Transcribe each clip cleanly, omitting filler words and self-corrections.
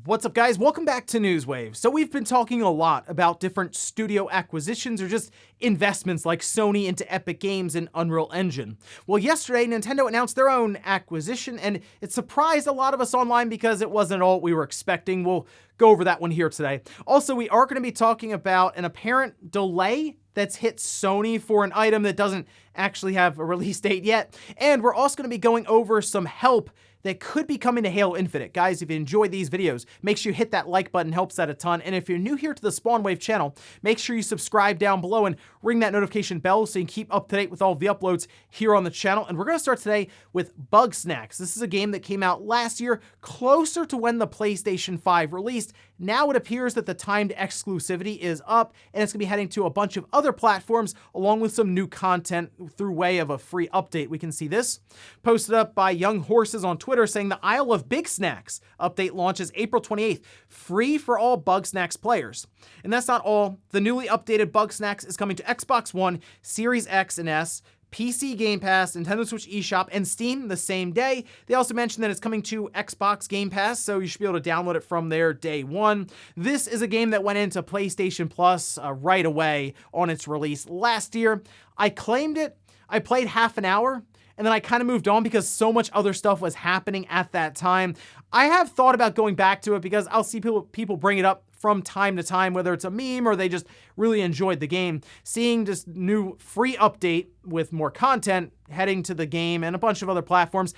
What's up, guys? Welcome back to Newswave. So we've been talking a lot about different studio acquisitions or just investments like Sony into Epic Games and Unreal Engine. Well, yesterday, Nintendo announced their own acquisition, and it surprised a lot of us online because it wasn't all we were expecting. We'll go over that one here today. Also, we are going to be talking about an apparent delay that's hit Sony for an item that doesn't actually have a release date yet. And we're also going to be going over some help that could be coming to Halo Infinite. Guys, if you enjoyed these videos, make sure you hit that like button, helps that a ton. And if you're new here to the SpawnWave channel, make sure you subscribe down below and ring that notification bell so you can keep up to date with all of the uploads here on the channel. And we're going to start today with Bugsnax. This is a game that came out last year, closer to when the PlayStation 5 released. Now it appears that the timed exclusivity is up, and it's going to be heading to a bunch of other platforms, along with some new content through way of a free update. We can see this posted up by Young Horses on Twitter saying the Isle of Big Snacks update launches April 28th, free for all Bugsnax players. And that's not all. The newly updated Bugsnax is coming to Xbox One, Series X and S, PC Game Pass, Nintendo Switch eShop, and Steam the same day. They also mentioned that it's coming to Xbox Game Pass, so you should be able to download it from there day one. This is a game that went into PlayStation Plus right away on its release last year. I claimed it, I played half an hour, and then I kind of moved on because so much other stuff was happening at that time. I have thought about going back to it because I'll see people bring it up from time to time, whether it's a meme or they just really enjoyed the game. Seeing this new free update with more content heading to the game and a bunch of other platforms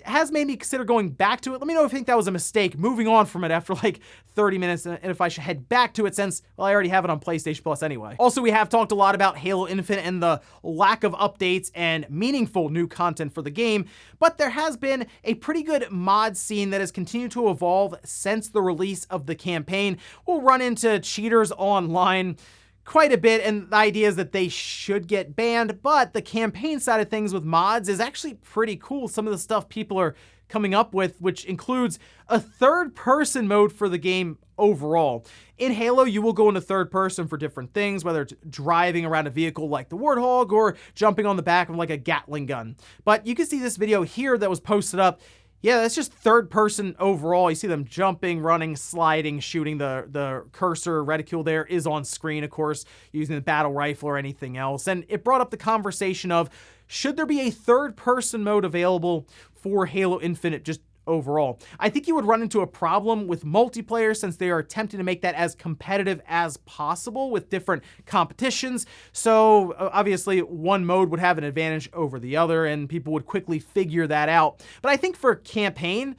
has made me consider going back to it. Let me know if you think that was a mistake, moving on from it after like 30 minutes, and if I should head back to it since, well, I already have it on PlayStation Plus anyway. Also, we have talked a lot about Halo Infinite and the lack of updates and meaningful new content for the game, but there has been a pretty good mod scene that has continued to evolve since the release of the campaign. We'll run into cheaters online quite a bit, and the idea is that they should get banned, but the campaign side of things with mods is actually pretty cool. Some of the stuff people are coming up with, which includes a third-person mode for the game overall. In Halo, you will go into third person for different things, whether it's driving around a vehicle like the Warthog or jumping on the back of like a Gatling gun. But you can see this video here that was posted up. Yeah, that's just third person overall. You see them jumping, running, sliding, shooting. The cursor reticule there is on screen, of course, using the battle rifle or anything else. And it brought up the conversation of, should there be a third person mode available for Halo Infinite just overall? I think you would run into a problem with multiplayer since they are attempting to make that as competitive as possible with different competitions. So obviously one mode would have an advantage over the other and people would quickly figure that out. But I think for campaign,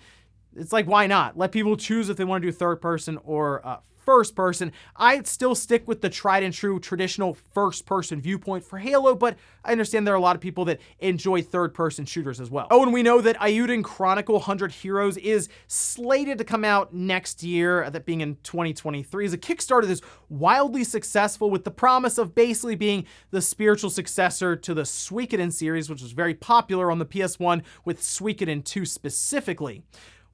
it's like, why not? Let people choose if they want to do third person or first person. I'd still stick with the tried and true traditional first person viewpoint for Halo, but I understand there are a lot of people that enjoy third person shooters as well. Oh, and we know that Eiyuden Chronicle 100 Heroes is slated to come out next year, that being in 2023, as a Kickstarter that's wildly successful with the promise of basically being the spiritual successor to the Suikoden series, which was very popular on the PS1 with Suikoden 2 specifically.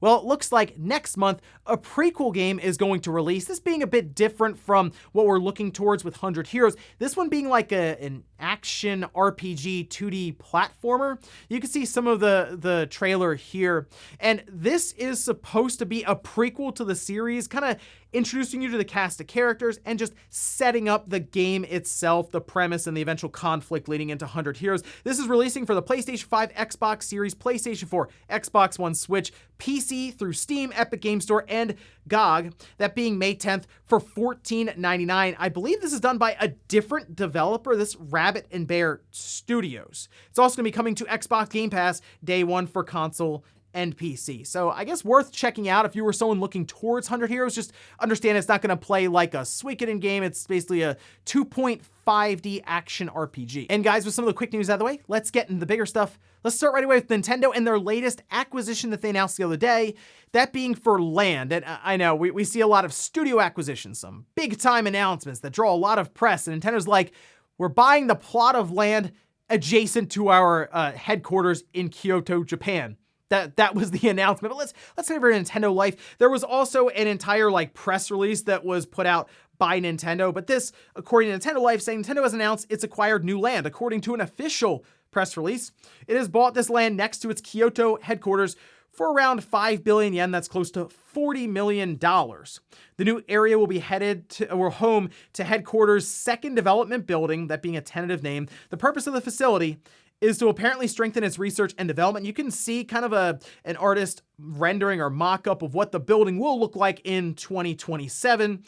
Well, it looks like next month, a prequel game is going to release. This being a bit different from what we're looking towards with 100 Heroes. This one being like an action RPG 2D platformer. You can see some of the trailer here. And this is supposed to be a prequel to the series, kind of introducing you to the cast of characters and just setting up the game itself, the premise, and the eventual conflict leading into 100 Heroes. This is releasing for the PlayStation 5, Xbox Series, PlayStation 4, Xbox One, Switch, PC through Steam, Epic Game Store, and GOG, that being May 10th for $14.99. I believe this is done by a different developer, this Rabbit and Bear Studios. It's also going to be coming to Xbox Game Pass day one for console and PC. So I guess worth checking out if you were someone looking towards 100 Heroes. Just understand it's not going to play like a Suikoden game. It's basically a 2.5D action RPG. And guys, with some of the quick news out of the way, let's get into the bigger stuff. Let's start right away with Nintendo and their latest acquisition that they announced the other day, that being for land. And I know we see a lot of studio acquisitions, some big time announcements that draw a lot of press, and Nintendo's like, we're buying the plot of land adjacent to our headquarters in Kyoto, Japan. That was the announcement. But let's say for Nintendo Life, there was also an entire press release that was put out by Nintendo. But this, according to Nintendo Life, saying Nintendo has announced it's acquired new land. According to an official press release, it has bought this land next to its Kyoto headquarters for around 5 billion yen. That's close to $40 million. The new area will be home to headquarters' second development building, that being a tentative name. The purpose of the facility is to apparently strengthen its research and development. You can see kind of an artist rendering or mock-up of what the building will look like in 2027.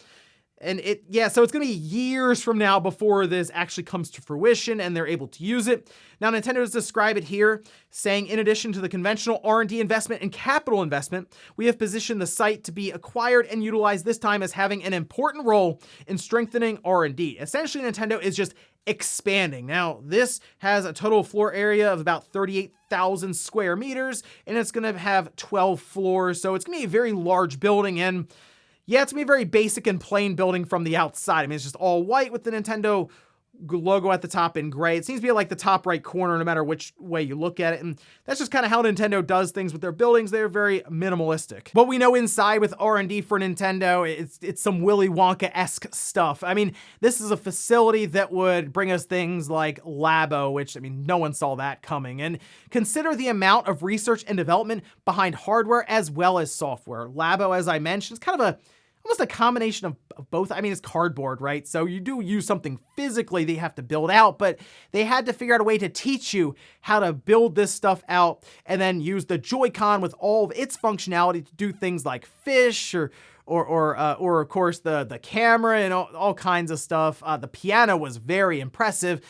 And so it's going to be years from now before this actually comes to fruition and they're able to use it. Now, Nintendo does describe it here, saying, in addition to the conventional R&D investment and capital investment, we have positioned the site to be acquired and utilized this time as having an important role in strengthening R&D. Essentially, Nintendo is just expanding. Now, this has a total floor area of about 38,000 square meters, and it's going to have 12 floors. So it's going to be a very large building, and yeah, it's going to be a very basic and plain building from the outside. I mean, it's just all white with the Nintendo logo at the top in gray. It seems to be like the top right corner, no matter which way you look at it. And that's just kind of how Nintendo does things with their buildings. They're very minimalistic. What we know inside with R&D for Nintendo, it's some Willy Wonka-esque stuff. I mean, this is a facility that would bring us things like Labo, which, I mean, no one saw that coming. And consider the amount of research and development behind hardware as well as software. Labo, as I mentioned, is kind of almost a combination of both. I mean, it's cardboard, right? So you do use something physically that you have to build out, but they had to figure out a way to teach you how to build this stuff out and then use the Joy-Con with all of its functionality to do things like fish or of course the camera and all kinds of stuff. The piano was very impressive.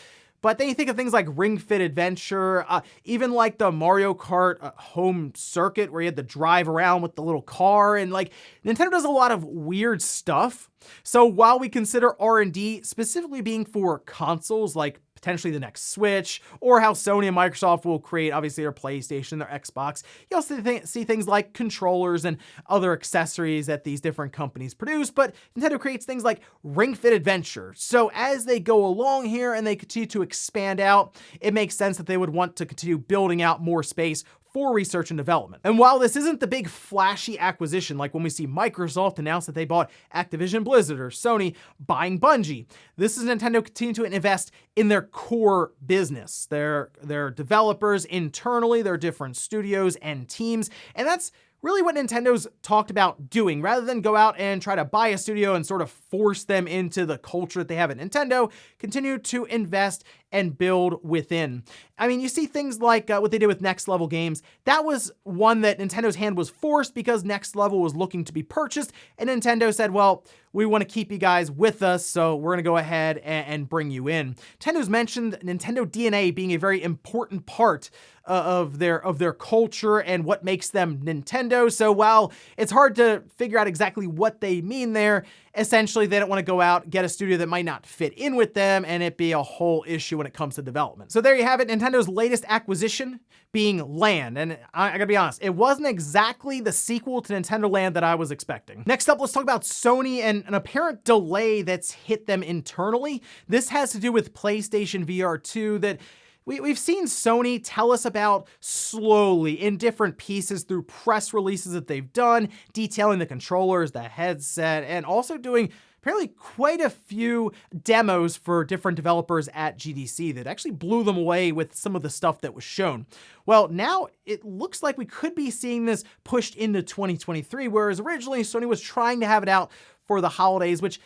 But then you think of things like Ring Fit Adventure, even like the Mario Kart home circuit where you had to drive around with the little car, and like Nintendo does a lot of weird stuff. So while we consider R&D specifically being for consoles like potentially the next Switch, or how Sony and Microsoft will create, obviously, their PlayStation, their Xbox. You also see things like controllers and other accessories that these different companies produce, but Nintendo creates things like Ring Fit Adventure. So as they go along here and they continue to expand out, it makes sense that they would want to continue building out more space for research and development. And while this isn't the big flashy acquisition, like when we see Microsoft announce that they bought Activision Blizzard or Sony buying Bungie, this is Nintendo continuing to invest in their core business, their developers internally, their different studios and teams, and that's really what Nintendo's talked about doing. Rather than go out and try to buy a studio and sort of force them into the culture that they have at Nintendo, continue to invest and build within. I mean, you see things like what they did with Next Level Games. That was one that Nintendo's hand was forced because Next Level was looking to be purchased, and Nintendo said, well, we want to keep you guys with us, so we're going to go ahead and bring you in. Nintendo's mentioned Nintendo DNA being a very important part of their culture and what makes them Nintendo. So while it's hard to figure out exactly what they mean there, essentially they don't want to go out, get a studio that might not fit in with them, and it be a whole issue when it comes to development. So there you have it, Nintendo's latest acquisition being Land. And I gotta be honest, it wasn't exactly the sequel to Nintendo Land that I was expecting. Next up, let's talk about Sony and an apparent delay that's hit them internally. This has to do with PlayStation VR 2 that we've seen Sony tell us about slowly in different pieces through press releases that they've done, detailing the controllers, the headset, and also doing apparently quite a few demos for different developers at GDC that actually blew them away with some of the stuff that was shown. Well, now it looks like we could be seeing this pushed into 2023, whereas originally Sony was trying to have it out for the holidays, which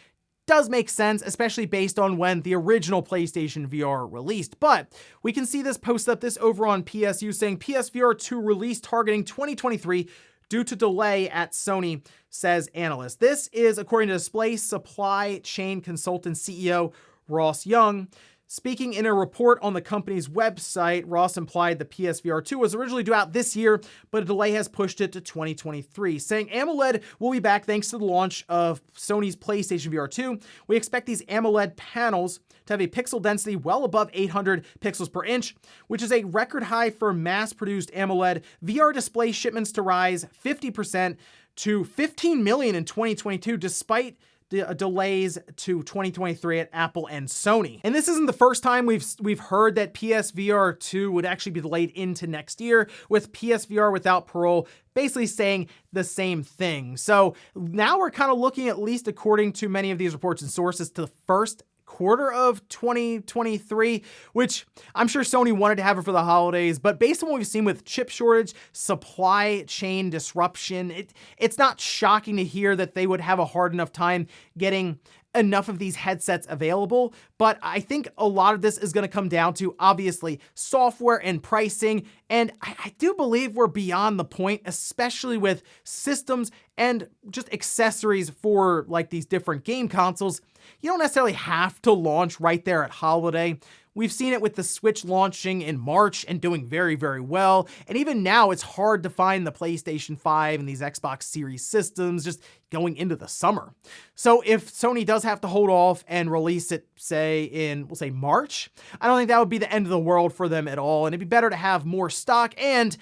does make sense, especially based on when the original PlayStation VR released. But we can see this post up this over on PSU saying PSVR 2 release targeting 2023 due to delay at Sony, says analyst. This is according to Display Supply Chain Consultant CEO Ross Young. Speaking in a report on the company's website, Ross implied the PSVR 2 was originally due out this year, but a delay has pushed it to 2023, saying AMOLED will be back thanks to the launch of Sony's PlayStation VR 2. We expect these AMOLED panels to have a pixel density well above 800 pixels per inch, which is a record high for mass-produced AMOLED VR display shipments to rise 50% to 15 million in 2022, despite delays to 2023 at Apple and Sony. And this isn't the first time we've heard that PSVR 2 would actually be delayed into next year, with PSVR Without Parole basically saying the same thing. So now we're kind of looking, at least according to many of these reports and sources, to the first quarter of 2023, which I'm sure Sony wanted to have it for the holidays, but based on what we've seen with chip shortage, supply chain disruption, it's not shocking to hear that they would have a hard enough time getting enough of these headsets available. But I think a lot of this is going to come down to, obviously, software and pricing. And I do believe we're beyond the point, especially with systems and just accessories for like these different game consoles. You don't necessarily have to launch right there at holiday. We've seen it with the Switch launching in March and doing very, very well. And even now, it's hard to find the PlayStation 5 and these Xbox Series systems just going into the summer. So if Sony does have to hold off and release it, say in, we'll say March, I don't think that would be the end of the world for them at all. And it'd be better to have more stock and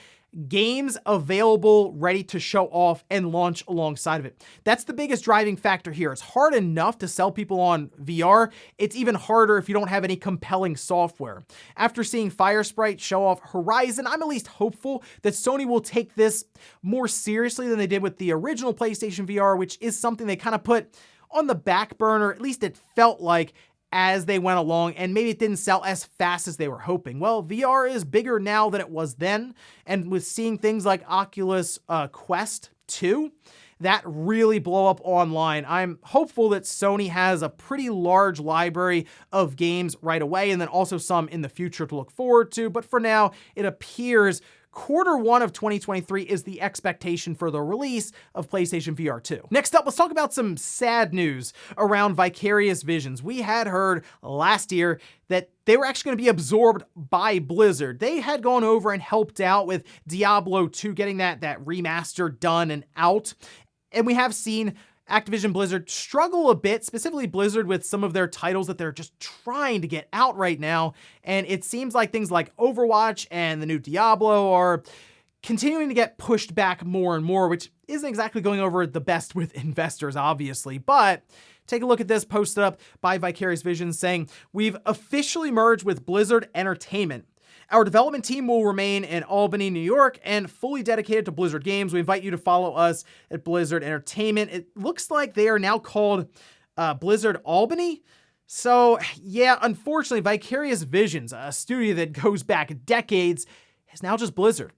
games available, ready to show off and launch alongside of it. That's the biggest driving factor here. It's hard enough to sell people on VR. It's even harder if you don't have any compelling software. After seeing Firesprite show off Horizon, I'm at least hopeful that Sony will take this more seriously than they did with the original PlayStation VR, which is something they kind of put on the back burner. At least it felt like as they went along, and maybe it didn't sell as fast as they were hoping. Well, VR is bigger now than it was then, and with seeing things like Oculus Quest 2, that really blow up online, I'm hopeful that Sony has a pretty large library of games right away, and then also some in the future to look forward to. But for now, it appears Q1 of 2023 is the expectation for the release of PlayStation VR 2. Next up, let's talk about some sad news around Vicarious Visions. We had heard last year that they were actually going to be absorbed by Blizzard. They had gone over and helped out with Diablo 2, getting that remaster done and out. And we have seen Activision Blizzard struggle a bit, specifically Blizzard with some of their titles that they're just trying to get out right now. And it seems like things like Overwatch and the new Diablo are continuing to get pushed back more and more, which isn't exactly going over the best with investors, obviously. But take a look at this posted up by Vicarious Visions saying, "We've officially merged with Blizzard Entertainment. Our development team will remain in Albany, New York, and fully dedicated to Blizzard games. We invite you to follow us at Blizzard Entertainment." It looks like they are now called Blizzard Albany. So yeah, unfortunately, Vicarious Visions, a studio that goes back decades, is now just Blizzard.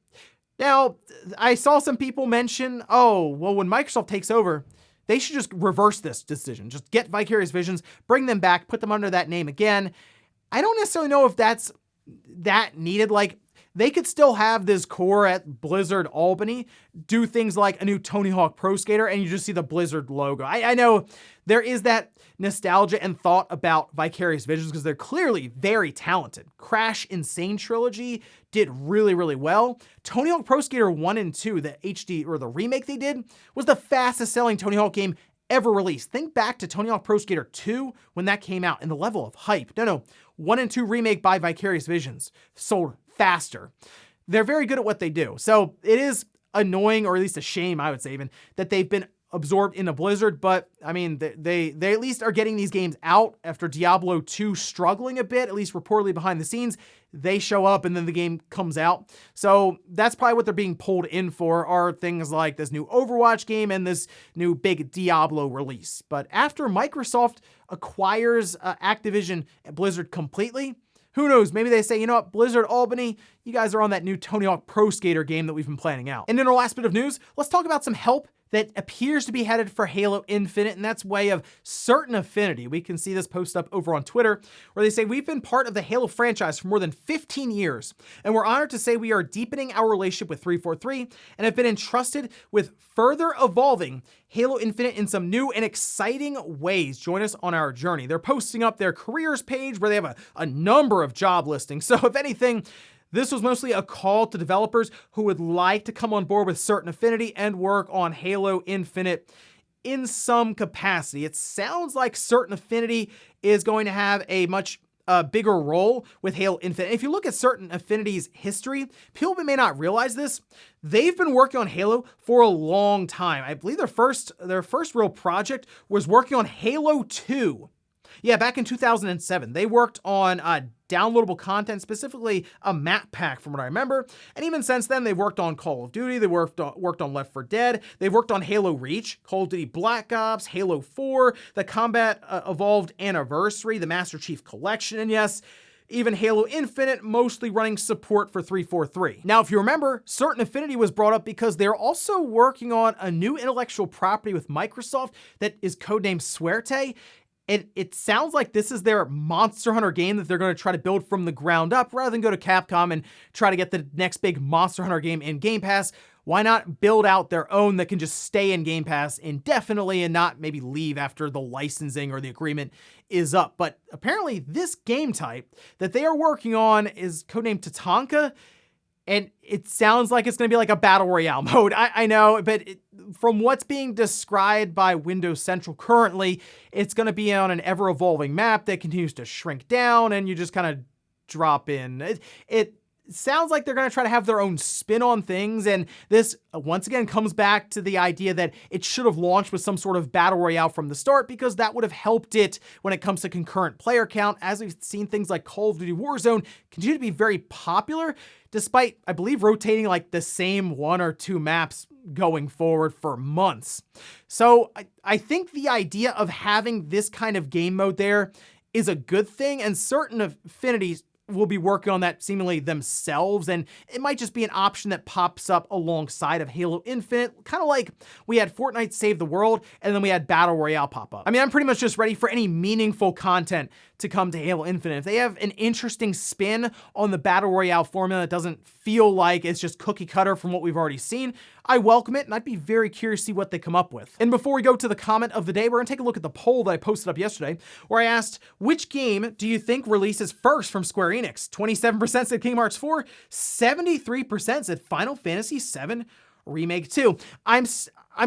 Now, I saw some people mention, oh, well, when Microsoft takes over, they should just reverse this decision. Just get Vicarious Visions, bring them back, put them under that name again. I don't necessarily know if that's that needed. Like, they could still have this core at Blizzard Albany, do things like a new Tony Hawk Pro Skater, and you just see the Blizzard logo. I know there is that nostalgia and thought about Vicarious Visions because they're clearly very talented. Crash Insane Trilogy did really, really well. Tony Hawk Pro Skater 1 and 2, the HD or the remake they did, was the fastest selling Tony Hawk game ever released. Think back to Tony Hawk Pro Skater 2 when that came out and the level of hype. No, 1 and 2 remake by Vicarious Visions sold faster. They're very good at what they do. So it is annoying, or at least a shame, I would say even, that they've been absorbed into Blizzard, but I mean, they at least are getting these games out after Diablo 2 struggling a bit, at least reportedly behind the scenes. They show up and then the game comes out. So that's probably what they're being pulled in for, are things like this new Overwatch game and this new big Diablo release. But after Microsoft acquires Activision and Blizzard completely, who knows? Maybe they say, you know what, Blizzard Albany, you guys are on that new Tony Hawk Pro Skater game that we've been planning out. And in our last bit of news, let's talk about some help that appears to be headed for Halo Infinite, and that's way of certain Affinity. We can see this post up over on Twitter, where they say, "We've been part of the Halo franchise for more than 15 years, and we're honored to say we are deepening our relationship with 343 and have been entrusted with further evolving Halo Infinite in some new and exciting ways. Join us on our journey." They're posting up their careers page where they have a number of job listings. So if anything, this was mostly a call to developers who would like to come on board with certain Affinity and work on Halo Infinite in some capacity. It sounds like certain Affinity is going to have a much bigger role with Halo Infinite. If you look at certain Affinity's history, people may not realize this. They've been working on Halo for a long time. I believe their first real project was working on Halo 2. Yeah, back in 2007, they worked on downloadable content, specifically a map pack from what I remember. And even since then, they've worked on Call of Duty, they worked on Left 4 Dead, they've worked on Halo Reach, Call of Duty Black Ops, Halo 4, the Combat Evolved Anniversary, the Master Chief Collection, and yes, even Halo Infinite, mostly running support for 343. Now, if you remember, Certain Affinity was brought up because they're also working on a new intellectual property with Microsoft that is codenamed Suerte. It sounds like this is their Monster Hunter game that they're going to try to build from the ground up rather than go to Capcom and try to get the next big Monster Hunter game in Game Pass. Why not build out their own that can just stay in Game Pass indefinitely and not maybe leave after the licensing or the agreement is up? But apparently this game type that they are working on is codenamed Tatanka, and it sounds like it's going to be like a battle royale mode. I know, but from what's being described by Windows Central currently, it's going to be on an ever-evolving map that continues to shrink down, and you just kind of drop in. It sounds like they're going to try to have their own spin on things, and this once again comes back to the idea that it should have launched with some sort of battle royale from the start, because that would have helped it when it comes to concurrent player count, as we've seen things like Call of Duty Warzone continue to be very popular, despite, I believe, rotating like the same 1 or 2 maps going forward for months. So I think the idea of having this kind of game mode there is a good thing, and Certain Affinities will be working on that seemingly themselves, and it might just be an option that pops up alongside of Halo Infinite, kind of like we had Fortnite Save the World, and then we had Battle Royale pop up. I mean, I'm pretty much just ready for any meaningful content to come to Halo Infinite. If they have an interesting spin on the Battle Royale formula that doesn't feel like it's just cookie cutter from what we've already seen, I welcome it, and I'd be very curious to see what they come up with. And before we go to the comment of the day, we're gonna take a look at the poll that I posted up yesterday, where I asked, which game do you think releases first from Square Enix? 27% said Kingdom Hearts 4, 73% said Final Fantasy VII Remake 2. I'm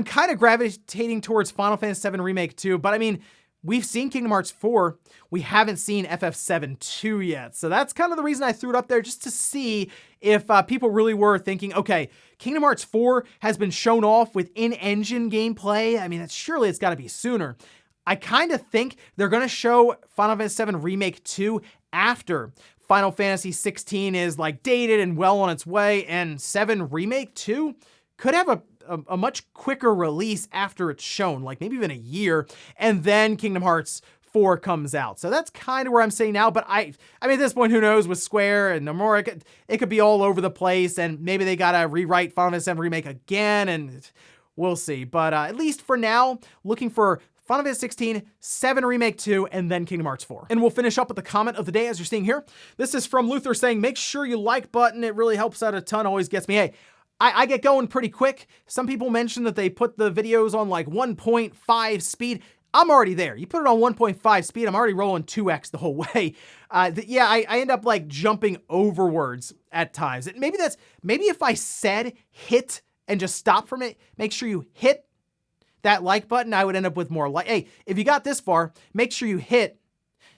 kind of gravitating towards Final Fantasy VII Remake 2, but I mean, we've seen Kingdom Hearts 4, we haven't seen FF7 2 yet. So that's kind of the reason I threw it up there, just to see if people really were thinking, okay, Kingdom Hearts 4 has been shown off with in-engine gameplay. I mean, surely it's gotta be sooner. I kind of think they're gonna show Final Fantasy VII Remake 2 after Final Fantasy 16 is like dated and well on its way, and 7 Remake 2 could have a much quicker release after it's shown, like maybe even a year, and then Kingdom Hearts 4 comes out. So that's kind of where I'm saying now, but I mean, at this point, who knows with Square and Nomura, it could be all over the place, and maybe they gotta rewrite Final Fantasy VII Remake again, and we'll see. But at least for now, looking for Final Fantasy 16, 7 Remake 2, and then Kingdom Hearts 4. And we'll finish up with the comment of the day, as you're seeing here. This is from Luther saying, make sure you like button. It really helps out a ton, always gets me. Hey, I get going pretty quick. Some people mention that they put the videos on like 1.5 speed. I'm already there. You put it on 1.5 speed, I'm already rolling 2x the whole way. Yeah, I end up like jumping over words at times. Maybe if I said hit and just stop from it, make sure you hit that like button, I would end up with more like. Hey, if you got this far, make sure you hit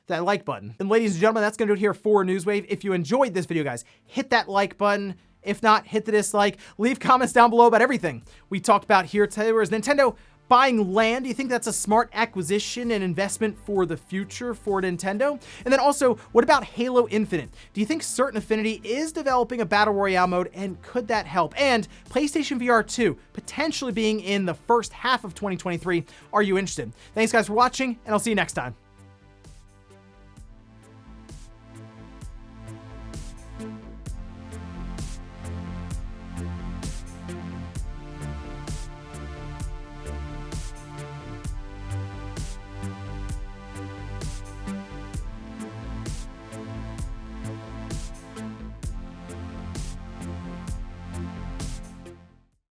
that like button. And ladies and gentlemen, that's gonna do it here for Newswave. If you enjoyed this video, guys, hit that like button. If not, hit the dislike. Leave comments down below about everything we talked about here today. Whereas Nintendo buying land, do you think that's a smart acquisition and investment for the future for Nintendo? And then also, what about Halo Infinite? Do you think Certain Affinity is developing a Battle Royale mode, and could that help? And PlayStation VR 2 potentially being in the first half of 2023. Are you interested? Thanks guys for watching, and I'll see you next time.